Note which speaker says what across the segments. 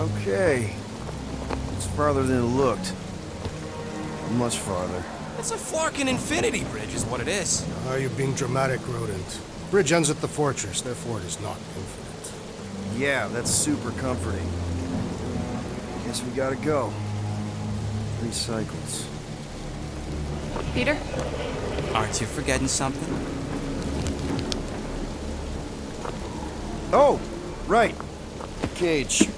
Speaker 1: Okay. It's farther than it looked. Much farther.
Speaker 2: It's a flarkin' infinity bridge is what it is.
Speaker 3: You're being dramatic, Rodent. Bridge ends at the fortress, therefore it is not infinite.
Speaker 1: Yeah, that's super comforting. Guess we gotta go. 3 cycles.
Speaker 4: Peter?
Speaker 2: Aren't you forgetting something?
Speaker 1: Oh! Right. Cage.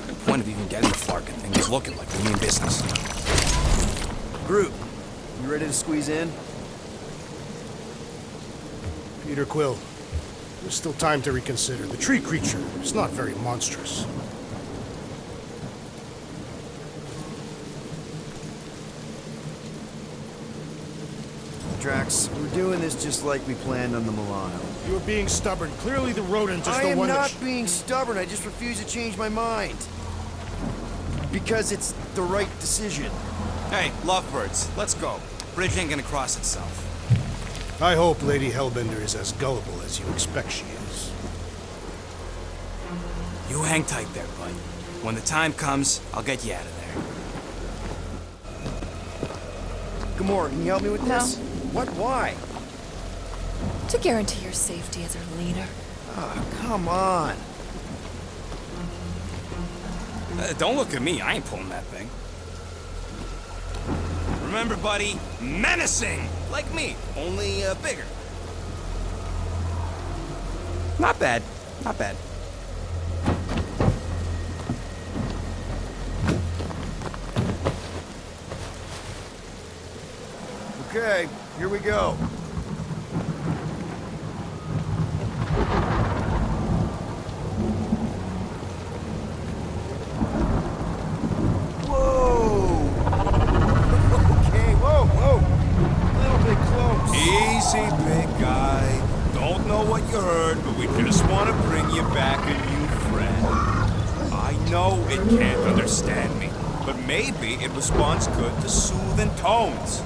Speaker 2: The point of even getting the flarkin' thing is looking like we mean business.
Speaker 1: Groot, you ready to squeeze in?
Speaker 3: Peter Quill, there's still time to reconsider. The tree creature is not very monstrous.
Speaker 1: Drax, we're doing this just like we planned on the Milano.
Speaker 3: You're being stubborn. Clearly the rodent is
Speaker 1: I
Speaker 3: the
Speaker 1: am
Speaker 3: one
Speaker 1: not
Speaker 3: that...
Speaker 1: being stubborn, I just refuse to change my mind. Because it's the right decision.
Speaker 2: Hey, lovebirds, let's go. Bridge ain't gonna cross itself.
Speaker 3: I hope Lady Hellbender is as gullible as you expect she is.
Speaker 2: You hang tight there, bud. When the time comes, I'll get you out of there.
Speaker 1: Gamora, can you help me with
Speaker 4: No.
Speaker 1: this? What? Why?
Speaker 4: To guarantee your safety as our leader.
Speaker 1: Oh, come on.
Speaker 2: Don't look at me, I ain't pulling that thing. Remember, buddy, menacing! Like me, only bigger. Not bad, not bad.
Speaker 1: Okay, here we go. Whoa! Okay, whoa! A little bit close.
Speaker 5: Easy, big guy. Don't know what you heard, but we just want to bring you back a new friend. I know it can't understand me, but maybe it responds good to soothing tones.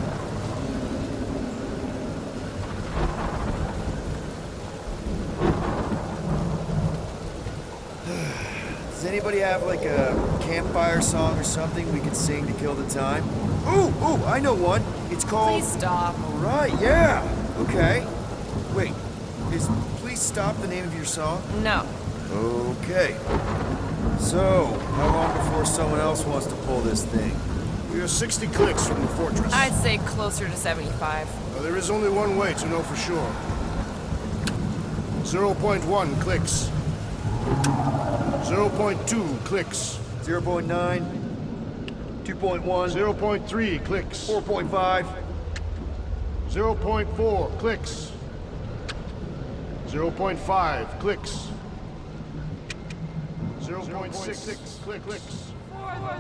Speaker 1: Does anybody have like a campfire song or something we could sing to kill the time? Ooh, I know one. It's called...
Speaker 4: Please stop.
Speaker 1: All right, yeah. Okay. Wait, is Please Stop the name of your song?
Speaker 4: No.
Speaker 1: Okay. So, how long before someone else wants to pull this thing?
Speaker 3: We are 60 clicks from the fortress.
Speaker 4: I'd say closer to 75.
Speaker 3: Well, there is only one way to know for sure. 0.1 clicks. 0.2 clicks.
Speaker 1: 0.9, 2.1,
Speaker 3: 0.3 clicks.
Speaker 1: 4.5.
Speaker 3: 0.4 clicks. 0.5 clicks. 0.6 clicks.
Speaker 6: For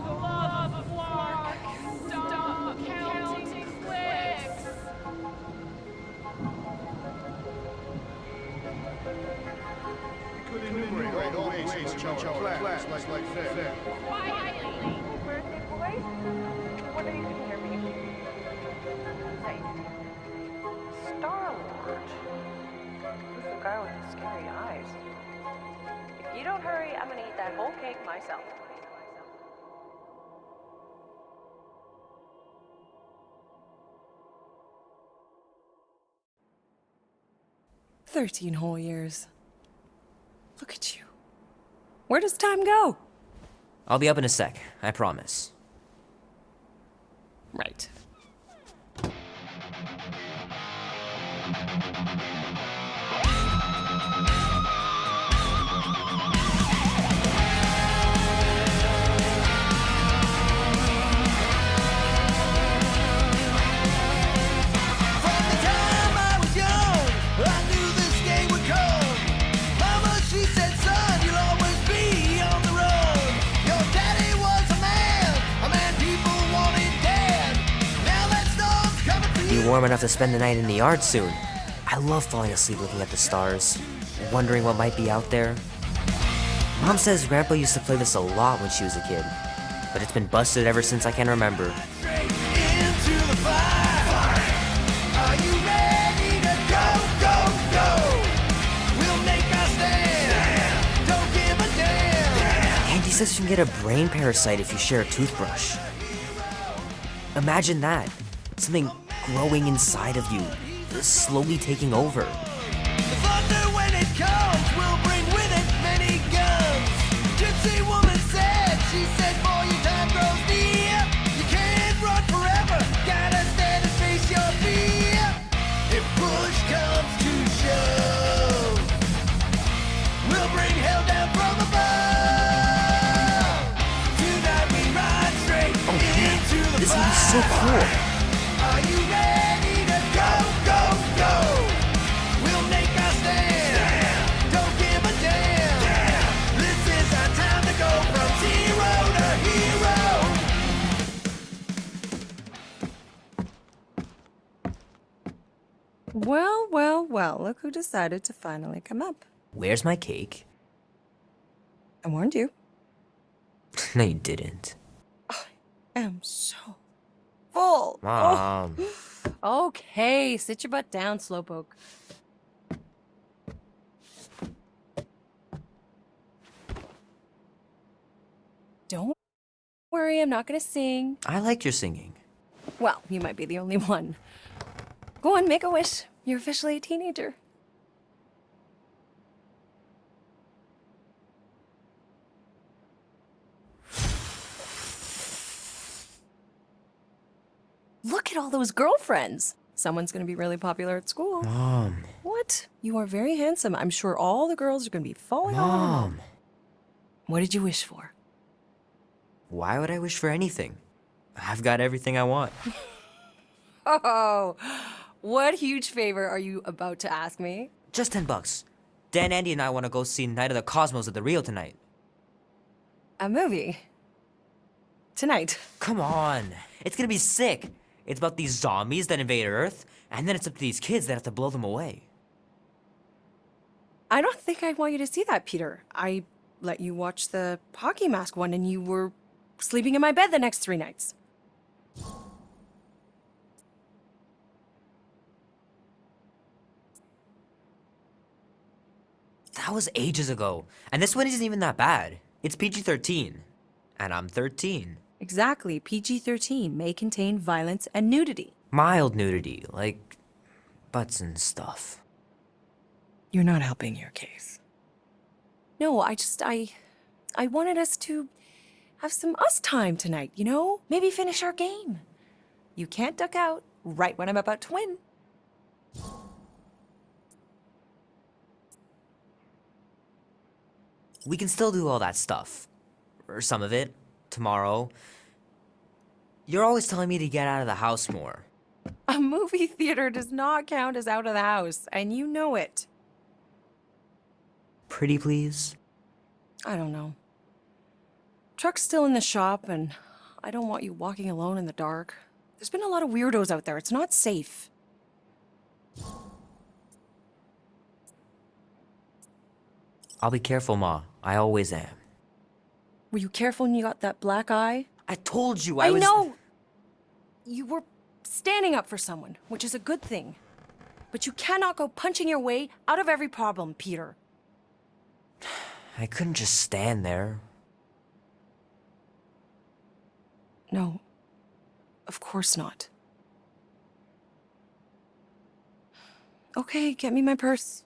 Speaker 6: the love of Mark, stop counting clicks.
Speaker 3: We could enumerate all the ways in which our class like fair.
Speaker 6: Quietly.
Speaker 7: Birthday boy? What are you doing here, baby? Say, Star-Lord. Who's the guy with the scary eyes? If you don't hurry, I'm gonna eat that whole cake myself.
Speaker 4: "13 whole years. Look at you. Where does time go?"
Speaker 8: I'll be up in a sec, I promise.
Speaker 4: Right.
Speaker 8: Be warm enough to spend the night in the yard soon. I love falling asleep looking at the stars, wondering what might be out there. Mom says Grandpa used to play this a lot when she was a kid, but it's been busted ever since I can remember. says you can get a brain parasite if you share a toothbrush. Imagine that. Something growing inside of you, slowly taking over.
Speaker 9: The thunder when it comes will bring with it many guns. Gypsy woman said, she said, boy, your time grows near. You can't run forever, gotta stand and face your fear. If push comes to shove, we'll bring hell down from above. Tonight we ride straight into the
Speaker 8: This would be so cool.
Speaker 9: Are you ready to go, go, go? We'll make our stand. Don't give a damn. This is our time to go from zero to hero.
Speaker 4: Well, well, well, look who decided to finally come up.
Speaker 8: Where's my cake?
Speaker 4: I warned you.
Speaker 8: No, you didn't.
Speaker 4: I am so full.
Speaker 8: Mom.
Speaker 4: Oh. Okay, sit your butt down, Slowpoke. Don't worry, I'm not gonna sing.
Speaker 8: I like your singing.
Speaker 4: Well, you might be the only one. Go on, make a wish. You're officially a teenager. Look at all those girlfriends. Someone's gonna be really popular at school.
Speaker 8: Mom.
Speaker 4: What? You are very handsome. I'm sure all the girls are gonna be falling all over you.
Speaker 8: Mom.
Speaker 4: What did you wish for?
Speaker 8: Why would I wish for anything? I've got everything I want.
Speaker 4: Oh, what huge favor are you about to ask me?
Speaker 8: Just $10. Dan, Andy, and I want to go see Night of the Cosmos at the Rio tonight.
Speaker 4: A movie? Tonight?
Speaker 8: Come on. It's gonna be sick. It's about these zombies that invade Earth, and then it's up to these kids that have to blow them away.
Speaker 4: I don't think I want you to see that, Peter. I let you watch the hockey mask one and you were sleeping in my bed the next 3 nights.
Speaker 8: That was ages ago, and this one isn't even that bad. It's PG-13, and I'm 13.
Speaker 4: Exactly. PG-13 may contain violence and nudity.
Speaker 8: Mild nudity, like butts and stuff.
Speaker 4: You're not helping your case. No, I wanted us to have some us time tonight, you know? Maybe finish our game. You can't duck out right when I'm about to win.
Speaker 8: We can still do all that stuff. Or some of it. Tomorrow. You're always telling me to get out of the house more.
Speaker 4: A movie theater does not count as out of the house, and you know it.
Speaker 8: Pretty please?
Speaker 4: I don't know. Truck's still in the shop, and I don't want you walking alone in the dark. There's been a lot of weirdos out there. It's not safe.
Speaker 8: I'll be careful, Ma. I always am.
Speaker 4: Were you careful when you got that black eye?
Speaker 8: I told you
Speaker 4: I
Speaker 8: was-
Speaker 4: know! You were standing up for someone, which is a good thing. But you cannot go punching your way out of every problem, Peter.
Speaker 8: I couldn't just stand there.
Speaker 4: No, of course not. Okay, get me my purse.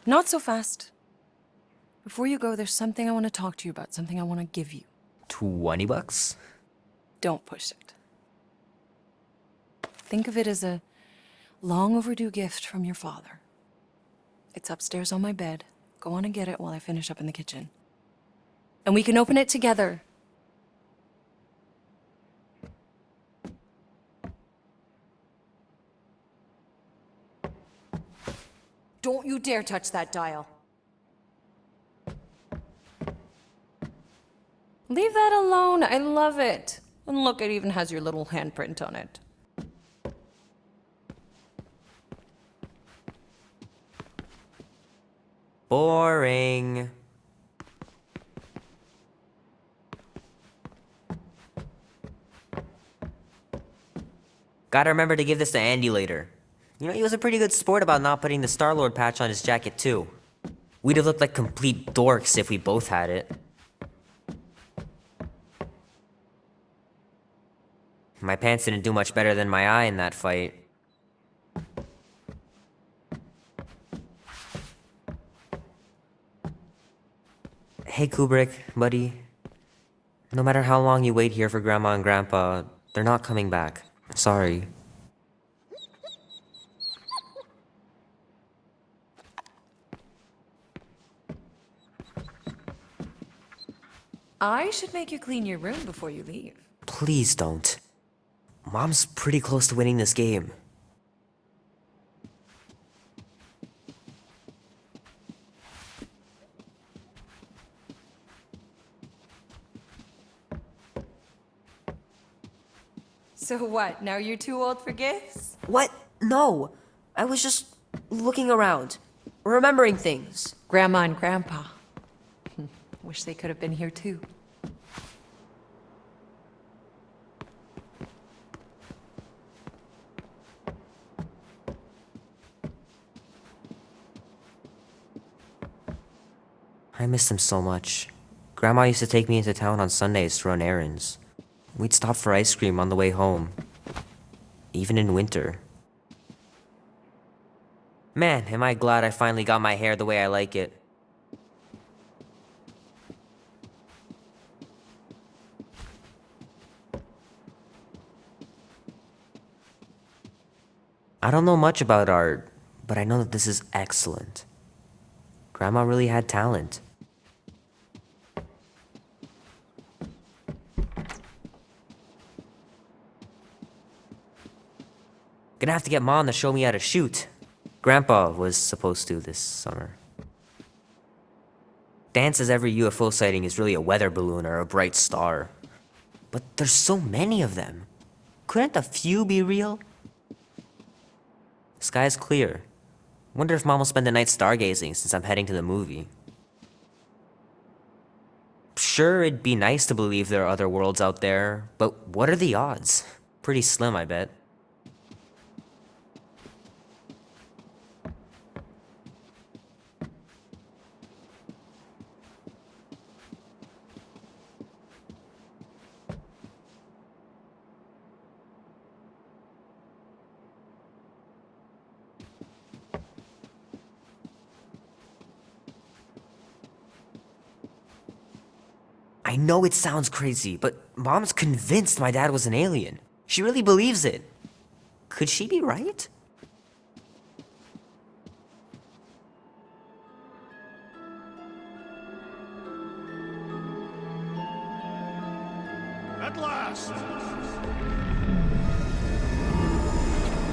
Speaker 4: Not so fast. Before you go, there's something I want to talk to you about, something I want to give you.
Speaker 8: $20?
Speaker 4: Don't push it. Think of it as a long overdue gift from your father. It's upstairs on my bed. Go on and get it while I finish up in the kitchen. And we can open it together. Don't you dare touch that dial. Leave that alone. I love it. And look, it even has your little handprint on it.
Speaker 8: Boring. Gotta remember to give this to Andy later. You know, he was a pretty good sport about not putting the Star-Lord patch on his jacket too. We'd have looked like complete dorks if we both had it. My pants didn't do much better than my eye in that fight. Hey Kubrick, buddy. No matter how long you wait here for Grandma and Grandpa, they're not coming back. Sorry.
Speaker 4: I should make you clean your room before you leave.
Speaker 8: Please don't. Mom's pretty close to winning this game.
Speaker 4: So what, now you're too old for gifts?
Speaker 8: What? No. I was just looking around, remembering things.
Speaker 4: Grandma and Grandpa. Wish they could have been here too.
Speaker 8: I miss them so much. Grandma used to take me into town on Sundays to run errands. We'd stop for ice cream on the way home. Even in winter. Man, am I glad I finally got my hair the way I like it. I don't know much about art, but I know that this is excellent. Grandma really had talent. Gonna have to get Mom to show me how to shoot. Grandpa was supposed to this summer. Dan says every UFO sighting is really a weather balloon or a bright star. But there's so many of them. Couldn't a few be real? The sky's clear. Wonder if Mom will spend the night stargazing since I'm heading to the movie. Sure, it'd be nice to believe there are other worlds out there, but what are the odds? Pretty slim, I bet. I know it sounds crazy, but Mom's convinced my dad was an alien. She really believes it. Could she be right?
Speaker 3: At last!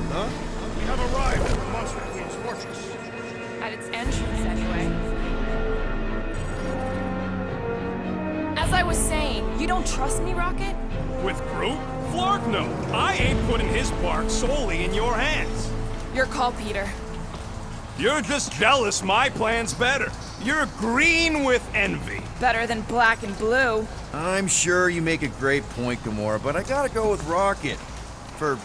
Speaker 3: Huh? We have arrived at the Monster Queen's fortress.
Speaker 6: At its entrance, anyway. As I was saying, you don't trust me, Rocket?
Speaker 5: With Groot? Flark no. I ain't putting his bark solely in your hands.
Speaker 6: Your call, Peter.
Speaker 5: You're just jealous my plan's better. You're green with envy.
Speaker 6: Better than black and blue.
Speaker 1: I'm sure you make a great point, Gamora, but I gotta go with Rocket. For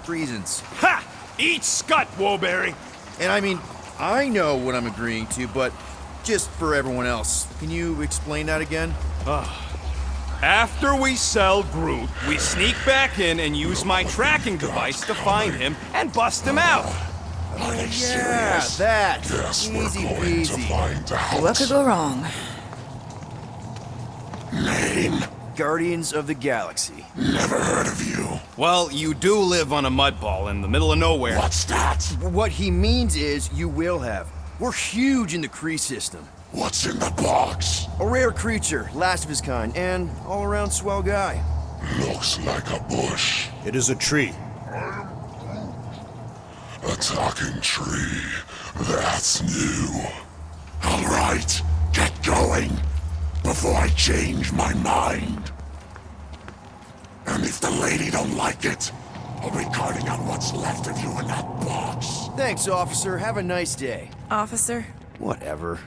Speaker 1: reasons.
Speaker 5: Ha! Eat scut, Woberry.
Speaker 1: And I mean, I know what I'm agreeing to, but just for everyone else, can you explain that again?
Speaker 5: After we sell Groot, we sneak back in and use my tracking device to find him and bust him out.
Speaker 1: Yeah, that. Easy peasy.
Speaker 6: What could go wrong?
Speaker 9: Name?
Speaker 1: Guardians of the Galaxy.
Speaker 9: Never heard of you.
Speaker 5: Well, you do live on a mud ball in the middle of nowhere.
Speaker 9: What's that?
Speaker 1: What he means is you will have. We're huge in the Kree system.
Speaker 9: What's in the box?
Speaker 1: A rare creature, last of his kind, and all-around swell guy.
Speaker 9: Looks like a bush.
Speaker 3: It is a tree.
Speaker 9: A talking tree. That's new. All right, get going before I change my mind. And if the lady don't like it, I'll be carting out what's left of you in that box.
Speaker 1: Thanks, officer. Have a nice day.
Speaker 6: Officer?
Speaker 1: Whatever.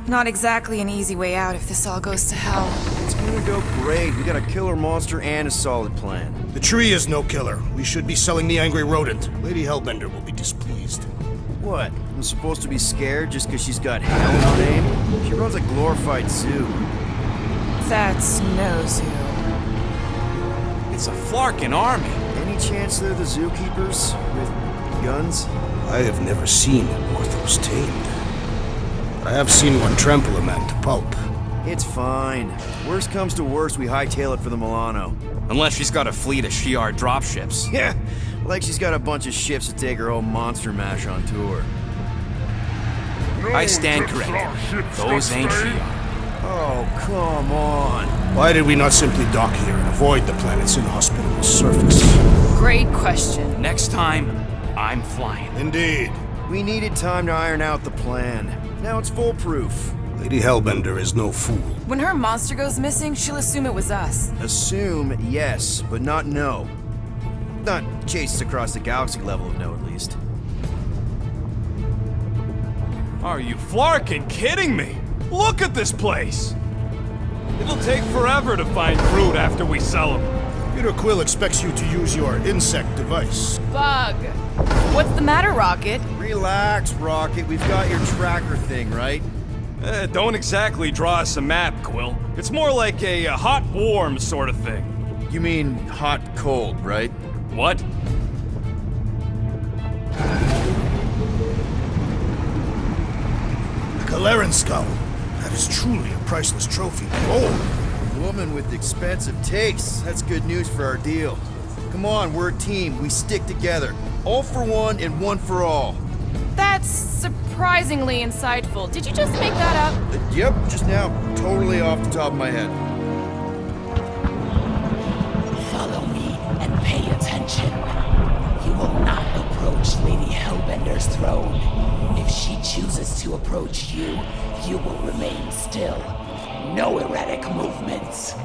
Speaker 6: Not exactly an easy way out if this all goes to hell.
Speaker 1: It's gonna gonna go great. We got a killer monster and a solid plan.
Speaker 3: The tree is no killer. We should be selling the angry rodent. Lady Hellbender will be displeased.
Speaker 1: What? I'm supposed to be scared just because she's got hell in her name? She runs a glorified zoo.
Speaker 4: That's no zoo.
Speaker 5: It's a Flarkin army.
Speaker 1: Any chance they're the zookeepers with guns?
Speaker 3: I have never seen orthos tamed. But I have seen one trample a man to pulp.
Speaker 1: It's fine. Worst comes to worst, we hightail it for the Milano.
Speaker 2: Unless she's got a fleet of Shi'ar dropships.
Speaker 1: Yeah, like she's got a bunch of ships to take her whole monster mash on tour.
Speaker 2: I stand corrected. Those ain't Shi'ar.
Speaker 1: Oh, come on.
Speaker 3: Why did we not simply dock here and avoid the planet's inhospitable surface?
Speaker 4: Great question.
Speaker 2: Next time, I'm flying.
Speaker 3: Indeed.
Speaker 1: We needed time to iron out the plan. Now it's foolproof.
Speaker 3: Lady Hellbender is no fool.
Speaker 4: When her monster goes missing, she'll assume it was us.
Speaker 1: Assume yes, but not no. Not chase us across the galaxy level of no, at least.
Speaker 5: Are you Flarkin kidding me? Look at this place! It'll take forever to find crude after we sell them.
Speaker 3: Peter Quill expects you to use your insect device.
Speaker 4: Bug. What's the matter, Rocket?
Speaker 1: Relax, Rocket. We've got your tracker thing, right?
Speaker 5: Don't exactly draw us a map, Quill. It's more like a hot-warm sort of thing.
Speaker 1: You mean hot-cold, right?
Speaker 5: What?
Speaker 3: The Galeran skull. That is truly a priceless trophy. Oh!
Speaker 1: Woman with expensive tastes. That's good news for our deal. Come on, we're a team. We stick together. All for one and one for all.
Speaker 4: That's surprisingly insightful. Did you just make that up?
Speaker 1: Yep, just now. Totally off the top of my head.
Speaker 10: Follow me and pay attention. You will not approach Lady Hellbender's throne. If she chooses to approach you, you will remain still. No erratic movements.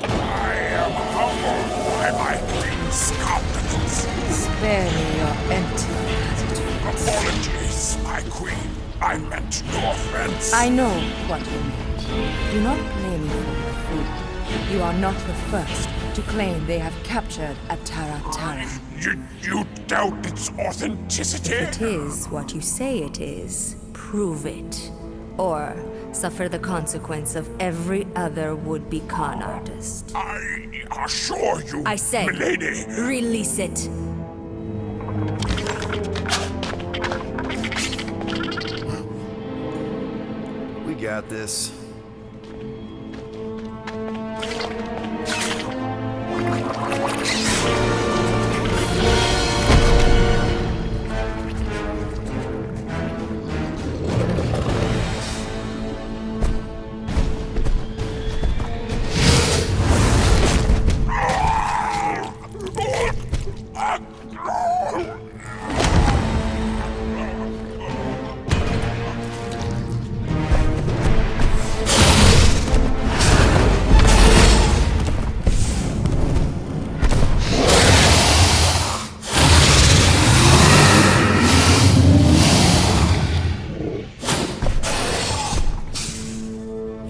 Speaker 11: I am humbled by my queen's competence.
Speaker 4: Spare me your empty attitude.
Speaker 11: Apologies, my queen. I meant no offense.
Speaker 12: I know what you meant. Do not blame me for your food. You are not the first to claim they have captured a Tara.
Speaker 11: You doubt its authenticity?
Speaker 12: If it is what you say it is, prove it. Or suffer the consequence of every other would-be con artist.
Speaker 11: I assure you,
Speaker 12: I say,
Speaker 11: milady.
Speaker 12: Release it.
Speaker 1: We got this.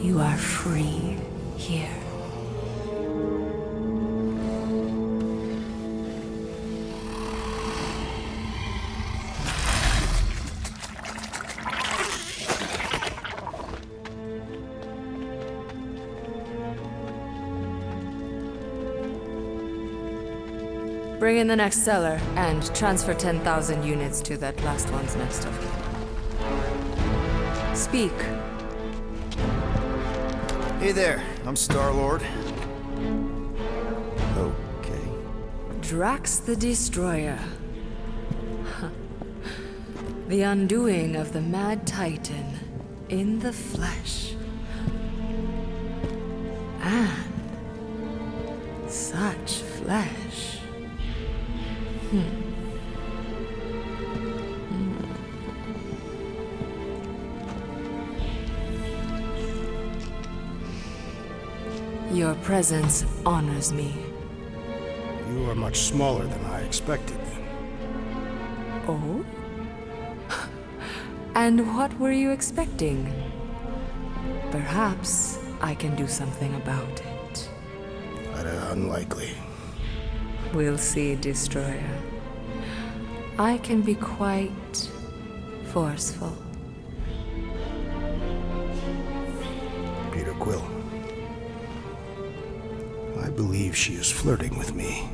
Speaker 12: You are free here. Bring in the next seller and transfer 10,000 units to that last one's next of kin. Speak.
Speaker 1: Hey there, I'm Star-Lord. Okay.
Speaker 12: Drax the Destroyer. The undoing of the Mad Titan in the flesh. And such flesh. Your presence honors me.
Speaker 3: You are much smaller than I expected.
Speaker 12: Oh? And what were you expecting? Perhaps I can do something about it.
Speaker 3: Unlikely.
Speaker 12: We'll see, Destroyer. I can be quite forceful.
Speaker 3: Peter Quill. I believe she is flirting with me.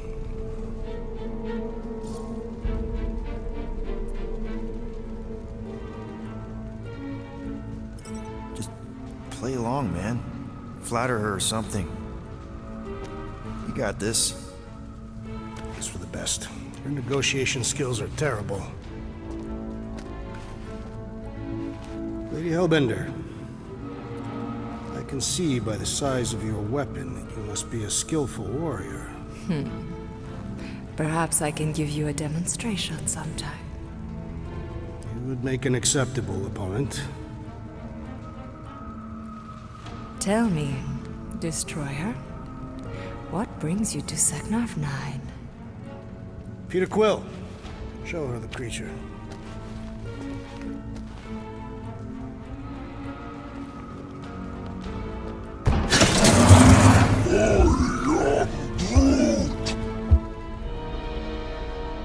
Speaker 1: Just play along, man. Flatter her or something. You got this.
Speaker 3: It's for the best. Your negotiation skills are terrible. Lady Hellbender, I can see by the size of your weapon that you must be a skillful warrior.
Speaker 12: Perhaps I can give you a demonstration sometime.
Speaker 3: You would make an acceptable opponent.
Speaker 12: Tell me, Destroyer, what brings you to Seknarf 9?
Speaker 3: Peter Quill, show her the creature.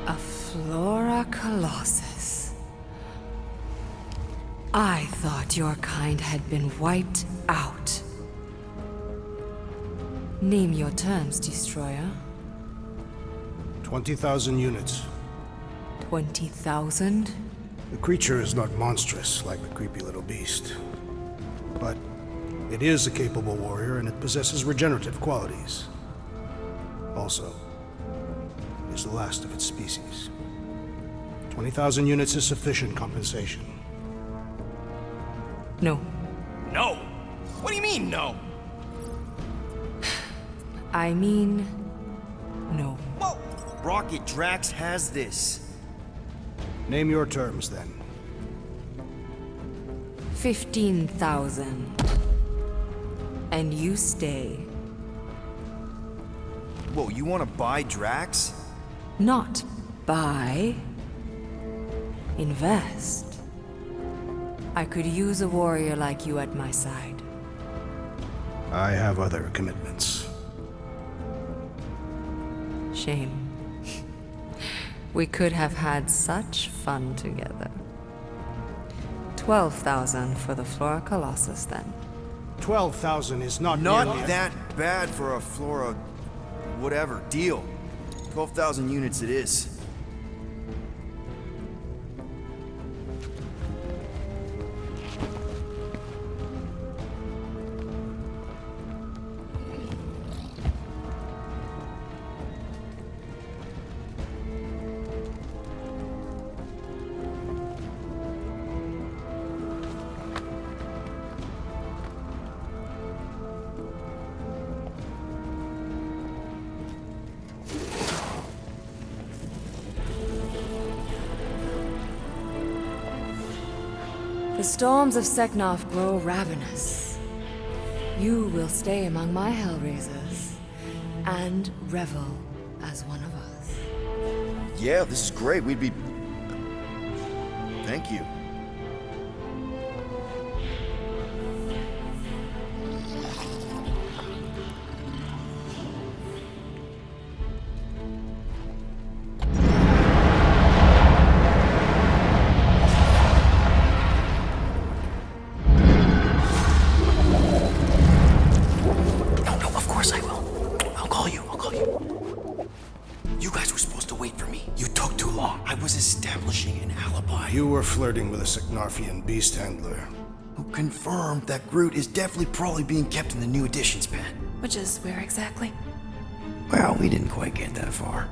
Speaker 12: A Flora Colossus. I thought your kind had been wiped out. Name your terms, Destroyer.
Speaker 3: 20,000 units.
Speaker 12: 20,000?
Speaker 3: The creature is not monstrous like the creepy little beast. But it is a capable warrior and it possesses regenerative qualities. Also, it is the last of its species. 20,000 units is sufficient compensation.
Speaker 12: No.
Speaker 2: No! What do you mean, no?
Speaker 12: I mean, no.
Speaker 2: Whoa!
Speaker 1: Rocket Drax has this.
Speaker 3: Name your terms, then.
Speaker 12: 15,000. And you stay.
Speaker 1: Whoa, you want to buy Drax?
Speaker 12: Not buy. Invest. I could use a warrior like you at my side.
Speaker 3: I have other commitments.
Speaker 12: Shame. We could have had such fun together. 12,000 for the Flora Colossus, then.
Speaker 3: 12,000 is not
Speaker 1: Not
Speaker 3: nearly
Speaker 1: that bad for a Flora... whatever. Deal. 12,000 units it is.
Speaker 12: The storms of Seknarf grow ravenous. You will stay among my Hellraisers and revel as one of us.
Speaker 1: Yeah, this is great. We'd be... Thank you.
Speaker 3: You were flirting with a Seknarfian beast handler.
Speaker 1: Who confirmed that Groot is definitely probably being kept in the new editions pen.
Speaker 4: Which is where exactly?
Speaker 1: Well, we didn't quite get that far.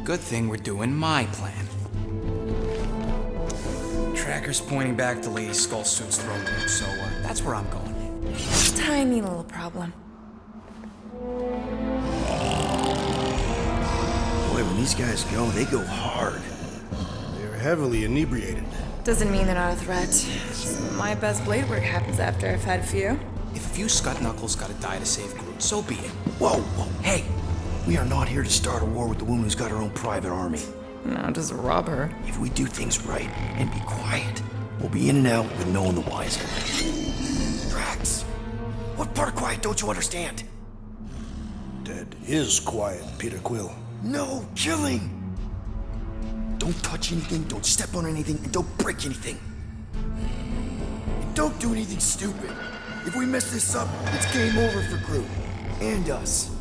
Speaker 13: Good thing we're doing my plan. Tracker's pointing back to Lady Skull Suit's throne room, so that's where I'm going.
Speaker 4: Tiny little problem.
Speaker 1: Boy, when these guys go, they go hard.
Speaker 3: They're heavily inebriated.
Speaker 4: Doesn't mean they're not a threat. My best blade work happens after I've had a few.
Speaker 13: If a few scut knuckles gotta die to save Groot, so be it.
Speaker 1: Whoa, whoa, hey! We are not here to start a war with the woman who's got her own private army.
Speaker 4: No, just rob her.
Speaker 1: If we do things right and be quiet, We'll be in and out with no one the wiser. Drax, what part of quiet don't you understand?
Speaker 3: Dead is quiet, Peter Quill.
Speaker 1: No killing! Don't touch anything, don't step on anything, and don't break anything. And don't do anything stupid. If we mess this up, it's game over for Groot. And us.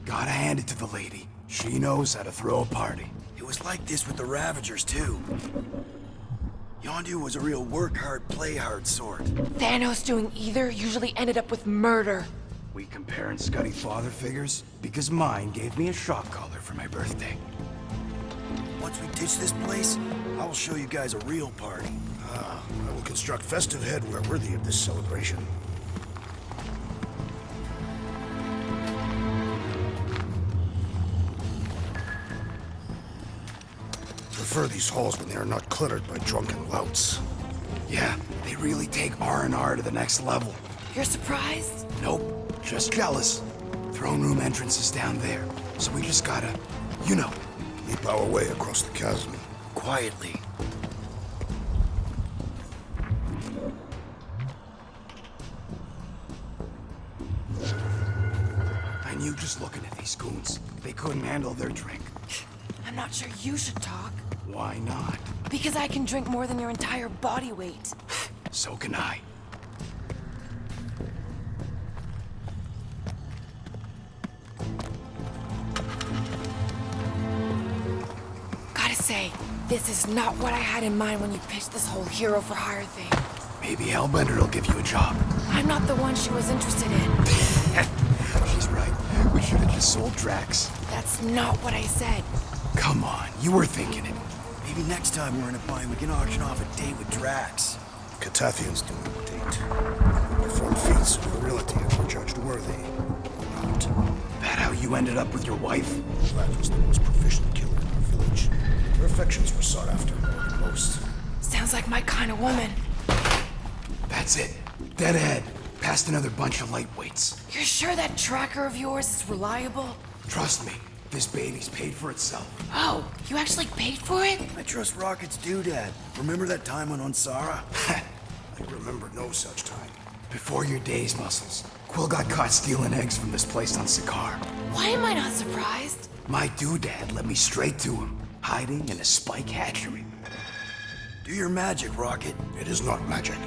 Speaker 13: Gotta hand it to the lady. She knows how to throw a party.
Speaker 1: It was like this with the Ravagers, too. Yondu was a real work-hard, play-hard sort.
Speaker 12: Thanos doing either usually ended up with murder.
Speaker 13: We comparing Scuddy father figures? Because mine gave me a shock collar for my birthday.
Speaker 1: Once we ditch this place, I will show you guys a real party.
Speaker 3: I will construct festive headwear worthy of this celebration. Prefer these halls when they are not cluttered by drunken louts.
Speaker 13: Yeah, they really take R&R to the next level.
Speaker 12: You're surprised?
Speaker 13: Nope, just jealous. Throne room entrance is down there, so we just gotta, you know.
Speaker 3: Leap our way across the chasm.
Speaker 1: Quietly.
Speaker 13: I knew just looking at these goons, they couldn't handle their drink.
Speaker 12: I'm not sure you should talk.
Speaker 13: Why not?
Speaker 12: Because I can drink more than your entire body weight.
Speaker 13: So can I.
Speaker 12: Gotta say, this is not what I had in mind when you pitched this whole hero for hire thing.
Speaker 13: Maybe Hellbender will give you a job.
Speaker 12: I'm not the one she was interested in.
Speaker 13: She's right. We should have just sold Drax.
Speaker 12: That's not what I said.
Speaker 13: Come on, you were thinking it.
Speaker 1: Maybe next time we're in a bind, we can auction off a date with Drax.
Speaker 3: Catathians do not date. We perform feats of virility and were judged worthy. Or not.
Speaker 13: That how you ended up with your wife?
Speaker 3: Vlad was the most proficient killer in our village. Her affections were sought after more than most.
Speaker 12: Sounds like my kind of woman.
Speaker 13: That's it. Dead ahead. Past another bunch of lightweights.
Speaker 12: You're sure that tracker of yours is reliable?
Speaker 13: Trust me, this baby's paid for itself.
Speaker 12: Oh, you actually paid for it?
Speaker 1: I trust Rocket's doodad. Remember that time on Unsara?
Speaker 3: I remember no such time.
Speaker 13: Before your days, Muscles, Quill got caught stealing eggs from this place on Sakaar.
Speaker 12: Why am I not surprised?
Speaker 13: My doodad led me straight to him, hiding in a spike hatchery.
Speaker 1: Do your magic, Rocket.
Speaker 3: It is not magic.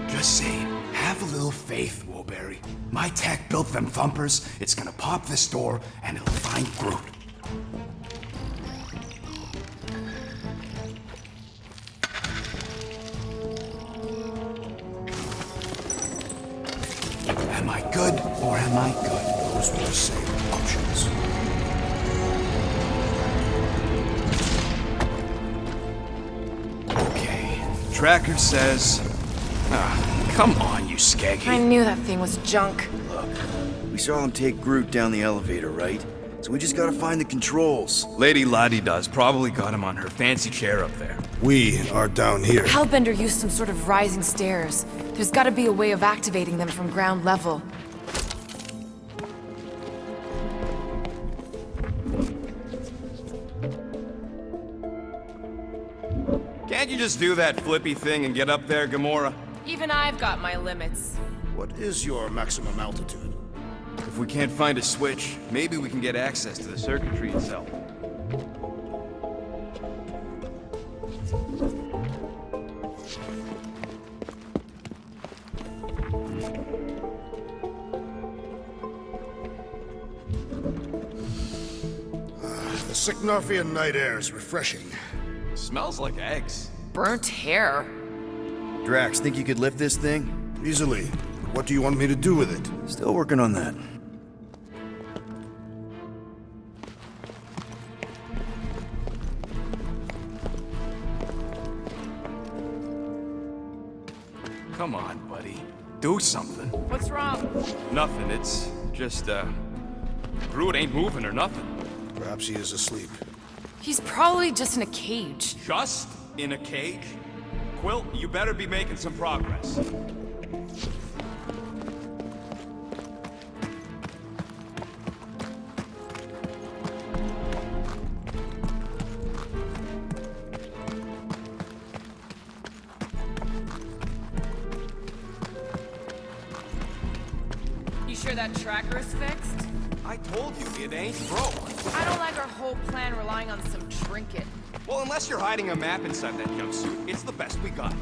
Speaker 13: Just saying, have a little faith, Woolberry. My tech built them thumpers, it's gonna pop this door, and it'll find Groot. Am I good, or am I good?
Speaker 3: Those were the same options.
Speaker 13: Okay, tracker says... come on, you skaggy.
Speaker 12: I knew that thing was junk.
Speaker 1: Look, we saw him take Groot down the elevator, right? So we just gotta find the controls.
Speaker 5: Lady Lottie does probably got him on her fancy chair up there.
Speaker 3: We are down here.
Speaker 12: Hellbender used some sort of rising stairs. There's gotta be a way of activating them from ground level.
Speaker 5: Can't you just do that flippy thing and get up there, Gamora?
Speaker 12: Even I've got my limits.
Speaker 3: What is your maximum altitude?
Speaker 5: If we can't find a switch, maybe we can get access to the circuitry itself.
Speaker 3: The Sycnovian night air is refreshing.
Speaker 5: Smells like eggs.
Speaker 12: Burnt hair.
Speaker 1: Drax, think you could lift this thing?
Speaker 3: Easily. What do you want me to do with it?
Speaker 1: Still working on that.
Speaker 5: Come on, buddy. Do something.
Speaker 12: What's wrong?
Speaker 5: Nothing. It's just, Groot ain't moving or nothing.
Speaker 3: Perhaps he is asleep.
Speaker 12: He's probably just in a cage.
Speaker 5: Just in a cage? Quill, you better be making some progress.
Speaker 6: sure that tracker's fixed?
Speaker 5: I told you, it ain't broke.
Speaker 6: I don't like our whole plan relying on some trinket.
Speaker 5: Well, unless you're hiding a map inside that jumpsuit, it's the best we got.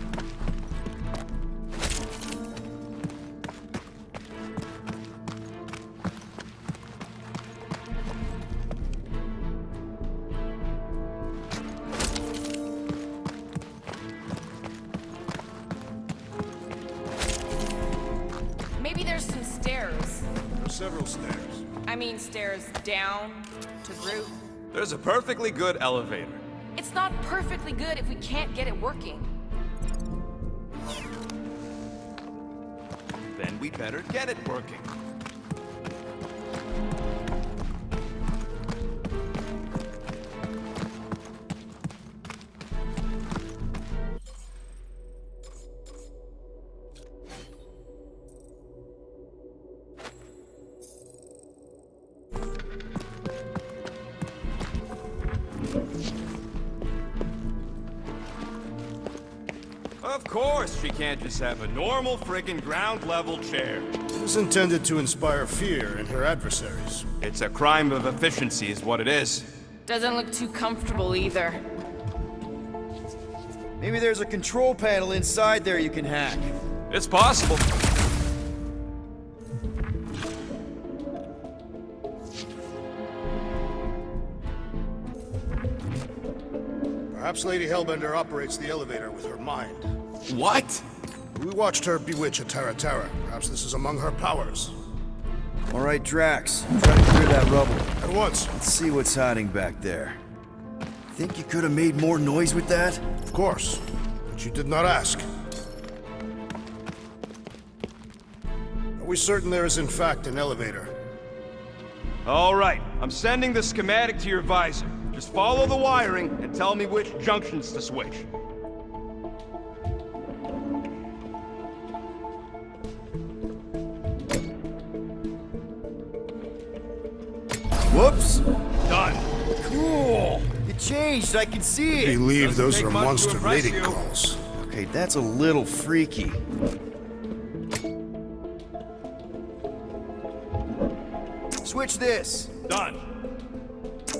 Speaker 6: Maybe there's some stairs.
Speaker 3: There's several stairs.
Speaker 6: I mean stairs down to Groot.
Speaker 5: There's a perfectly good elevator.
Speaker 6: It's not perfectly good if we can't get it working.
Speaker 5: Then we better get it working. Of course she can't just have a normal friggin' ground-level chair.
Speaker 3: It was intended to inspire fear in her adversaries.
Speaker 5: It's a crime of efficiency is what it is.
Speaker 6: Doesn't look too comfortable either.
Speaker 1: Maybe there's a control panel inside there you can hack.
Speaker 5: It's possible.
Speaker 3: Perhaps Lady Hellbender operates the elevator with her mind.
Speaker 5: What?
Speaker 3: We watched her bewitch a Terra Terra. Perhaps this is among her powers.
Speaker 1: All right, Drax, try to clear that rubble.
Speaker 3: At once.
Speaker 1: Let's see what's hiding back there. Think you could have made more noise with that?
Speaker 3: Of course, but you did not ask. Are we certain there is in fact an elevator?
Speaker 5: All right, I'm sending the schematic to your visor. Just follow the wiring and tell me which junctions to switch.
Speaker 1: Whoops!
Speaker 5: Done.
Speaker 1: Cool! It changed, I can see
Speaker 3: I
Speaker 1: it!
Speaker 3: believe
Speaker 5: Doesn't
Speaker 3: those
Speaker 5: take
Speaker 3: are
Speaker 5: much to
Speaker 3: monster
Speaker 5: impress
Speaker 3: mating
Speaker 5: you.
Speaker 3: calls.
Speaker 1: Okay, that's a little freaky. Switch this.
Speaker 5: Done.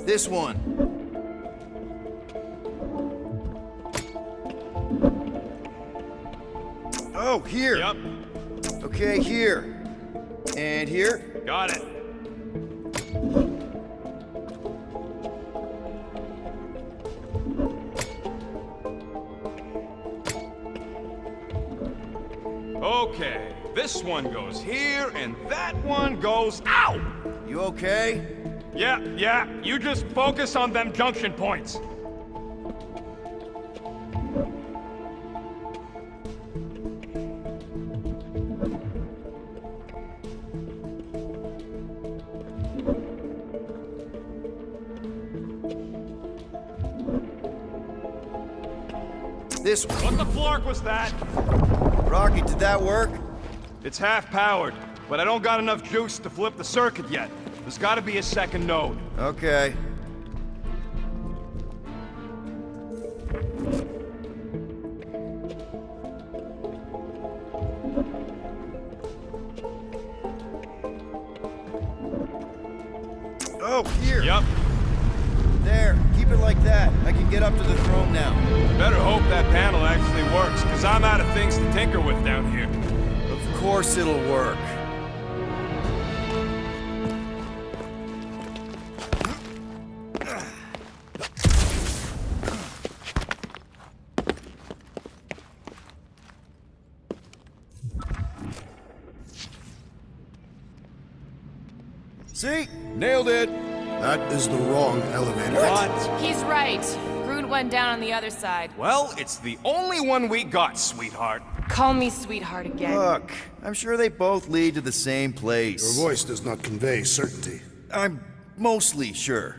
Speaker 1: This one. Oh, here.
Speaker 5: Yep.
Speaker 1: Okay, here. And here.
Speaker 5: Got it. Okay, this one goes here, and that one goes... Ow!
Speaker 1: You okay?
Speaker 5: Yeah, you just focus on them junction points.
Speaker 1: This one.
Speaker 5: What the flark was that?
Speaker 1: Rocky, did that work?
Speaker 5: It's half-powered, but I don't got enough juice to flip the circuit yet. There's gotta be a second node.
Speaker 1: Okay. Oh, here.
Speaker 5: Yep.
Speaker 1: There. Keep it like that. I can get up to the throne now.
Speaker 5: Better hope that panel actually works, because I'm out of things to tinker with down here.
Speaker 1: Of course it'll work. See? Nailed it!
Speaker 3: That is the wrong elevator.
Speaker 5: What?
Speaker 6: He's right. Groot went down on the other side.
Speaker 5: Well, it's the only one we got, sweetheart.
Speaker 6: Call me sweetheart again.
Speaker 1: Look, I'm sure they both lead to the same place.
Speaker 3: Your voice does not convey certainty.
Speaker 1: I'm mostly sure.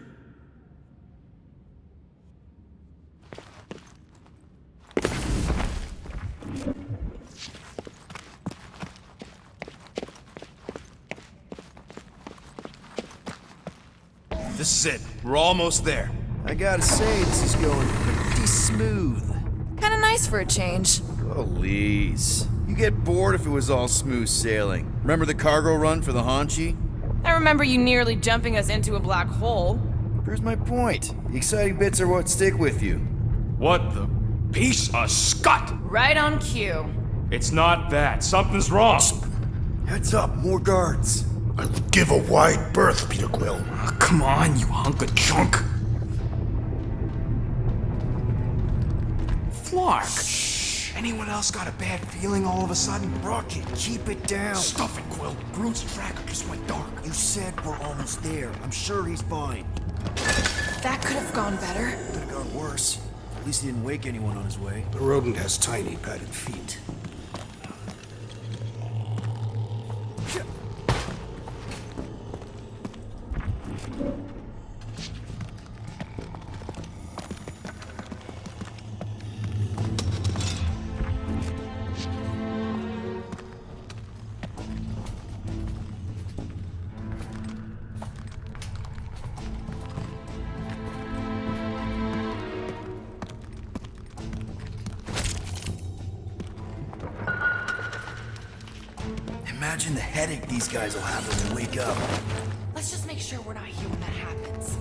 Speaker 5: This is it. We're almost there.
Speaker 1: I gotta say, this is going pretty smooth.
Speaker 12: Kinda nice for a change.
Speaker 1: Please. You get bored if it was all smooth sailing. Remember the cargo run for the Hanchi?
Speaker 6: I remember you nearly jumping us into a black hole.
Speaker 1: Here's my point. The exciting bits are what stick with you.
Speaker 5: What the piece of scut?
Speaker 6: Right on cue.
Speaker 5: It's not that. Something's wrong.
Speaker 1: Heads up, more guards.
Speaker 3: I would give a wide berth, Peter Quill.
Speaker 13: Oh, come on, you hunk of junk. Flark. Shh. Anyone else got a bad feeling all of a sudden?
Speaker 1: Rocket, keep it down.
Speaker 13: Stuff it, Quill. Groot's tracker just went dark.
Speaker 1: You said we're almost there. I'm sure he's fine.
Speaker 6: That could have gone better.
Speaker 1: Could have gone worse. At least he didn't wake anyone on his way.
Speaker 3: The rodent has tiny padded feet.
Speaker 1: Imagine the headache these guys will have when they wake up.
Speaker 6: Let's just make sure we're not here when that happens.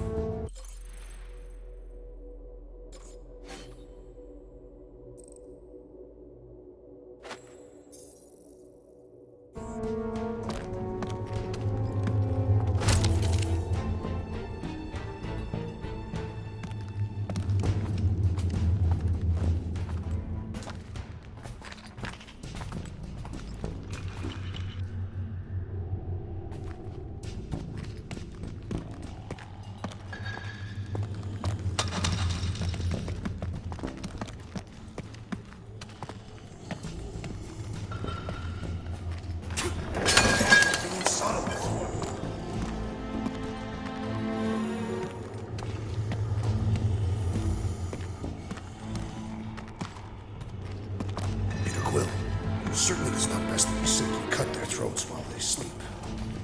Speaker 3: Certainly it's not best that we simply cut their throats while they sleep.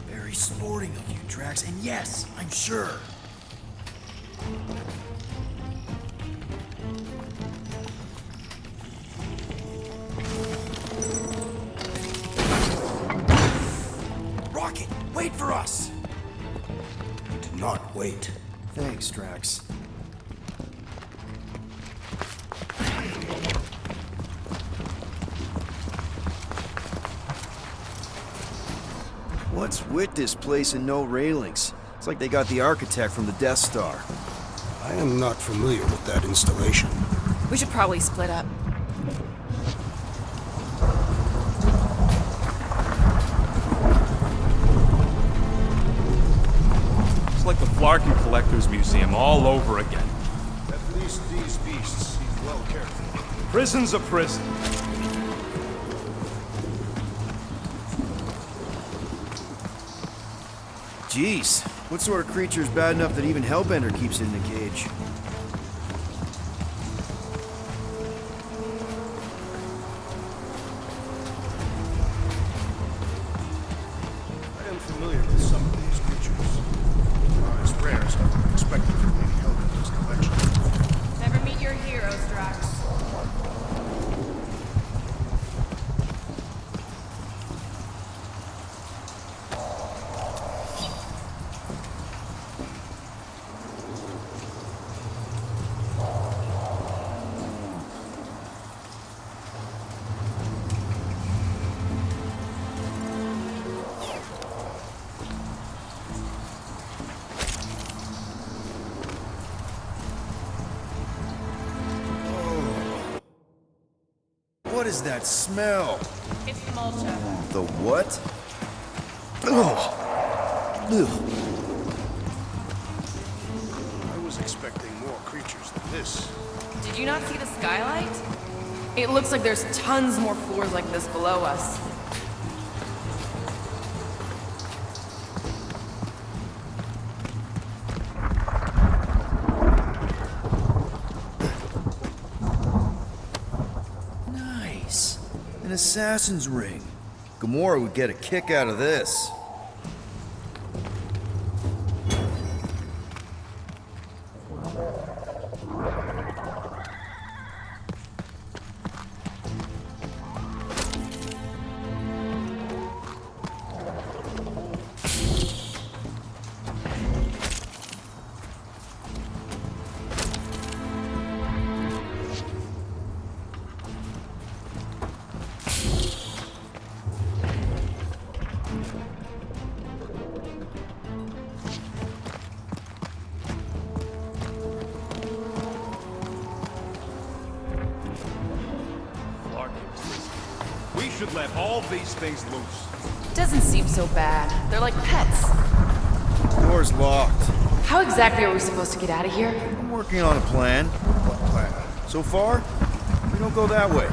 Speaker 1: Very sporting of you, Drax, and yes, I'm sure. Rocket, wait for us!
Speaker 3: He did not wait.
Speaker 1: Thanks, Drax. What's with this place and no railings? It's like they got the architect from the Death Star.
Speaker 3: I am not familiar with that installation.
Speaker 6: We should probably split up.
Speaker 5: It's like the Flarkin Collector's Museum all over again.
Speaker 3: At least these beasts seem well cared for.
Speaker 5: Prison's a prison.
Speaker 1: Jeez, what sort of creature is bad enough that even Hellbender keeps it in a cage?
Speaker 3: I am familiar with some of these creatures. As rare as I would have expected from Lady Hellbender's collection.
Speaker 6: Never meet your heroes, Drax.
Speaker 1: What is that smell?
Speaker 6: It's the mulcha.
Speaker 1: The what? Ugh. Ugh.
Speaker 3: I was expecting more creatures than this.
Speaker 6: Did you not see the skylight? It looks like there's tons more floors like this below us.
Speaker 1: Nice. An assassin's ring. Gamora would get a kick out of this.
Speaker 5: should let all these things loose.
Speaker 7: Doesn't seem so bad. They're like pets.
Speaker 1: Door's locked.
Speaker 7: How exactly are we supposed to get out of here?
Speaker 1: I'm working on a plan. What plan? So far, we don't go that way.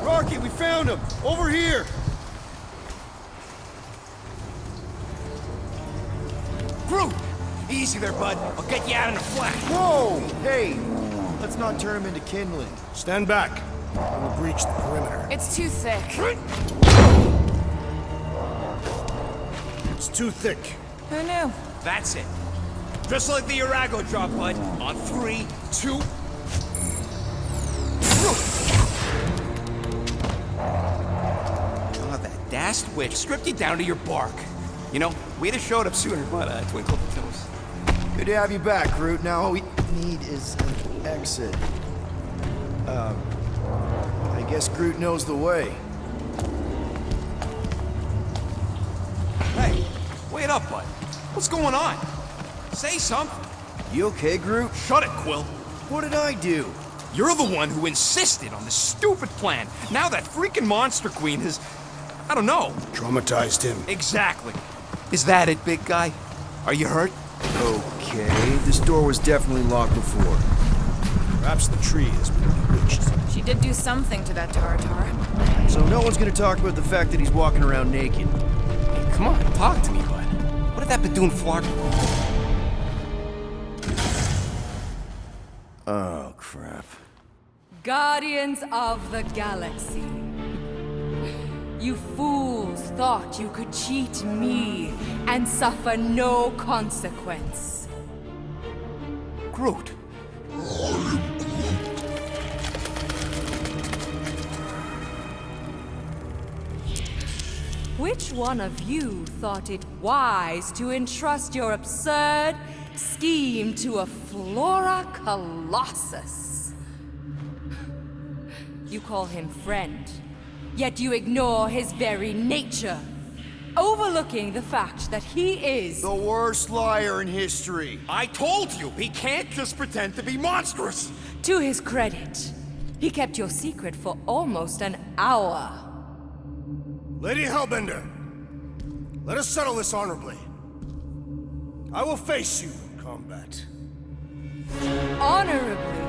Speaker 1: Rocky, we found him! Over here!
Speaker 2: Crude! Easy there, bud. I'll get you out in a flash.
Speaker 1: Whoa! Hey! Let's not turn him into kindling.
Speaker 3: Stand back. I will breach the perimeter.
Speaker 12: It's too thick.
Speaker 3: It's too thick.
Speaker 12: Who knew?
Speaker 2: That's it. Just like the Arago drop, bud. On 3, 2... Oh, that dashed witch stripped you down to your bark. You know, we'd have showed up sooner, but twinkle the toes.
Speaker 1: Good to have you back, Groot. Now all we need is an exit. I guess Groot knows the way.
Speaker 2: Hey, wait up, bud. What's going on? Say something.
Speaker 1: You okay, Groot?
Speaker 2: Shut it, Quill.
Speaker 1: What did I do?
Speaker 2: You're the one who insisted on this stupid plan. Now that freaking Monster Queen has... I don't know.
Speaker 3: Traumatized him.
Speaker 2: Exactly. Is that it, big guy? Are you hurt?
Speaker 1: Okay, this door was definitely locked before.
Speaker 3: Perhaps the tree has been bewitched.
Speaker 12: She did do something to that Taratar.
Speaker 1: So no one's gonna talk about the fact that he's walking around naked.
Speaker 2: Hey, come on, talk to me, bud. What did that Badoon flark?
Speaker 1: Oh, crap.
Speaker 12: Guardians of the Galaxy. You fools thought you could cheat me and suffer no consequence.
Speaker 2: Groot.
Speaker 12: Which one of you thought it wise to entrust your absurd scheme to a Flora Colossus? You call him friend, yet you ignore his very nature, overlooking the fact that he is
Speaker 1: the worst liar in history.
Speaker 2: I told you, he can't just pretend to be monstrous.
Speaker 12: To his credit, he kept your secret for almost an hour.
Speaker 3: Lady Hellbender, let us settle this honorably. I will face you in combat.
Speaker 12: Honorably?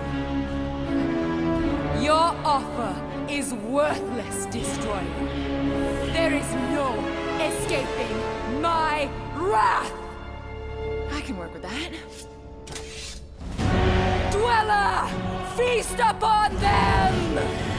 Speaker 12: Your offer is worthless, Destroyer. There is no escaping my wrath!
Speaker 7: I can work with that.
Speaker 12: Dweller, feast upon them!